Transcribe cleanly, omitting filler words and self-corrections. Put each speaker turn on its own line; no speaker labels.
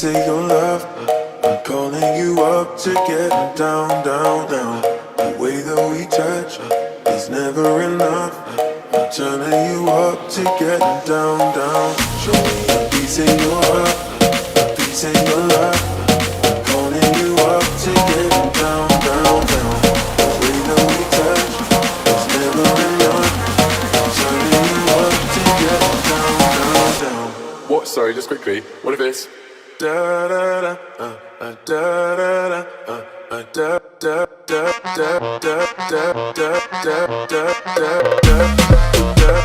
Say your love, I'm calling you up to get down, down, down. The way that we touch is never enough. I'm turning you up to get down, down. Show me a piece of your heart, a piece of your love. I'm calling you up to get down, down, down. The way that we touch is never enough. I'm turning you up to get down, down, down.
What? Sorry, just quickly. What if it's
Da da da da da da da da da da da da da da da da da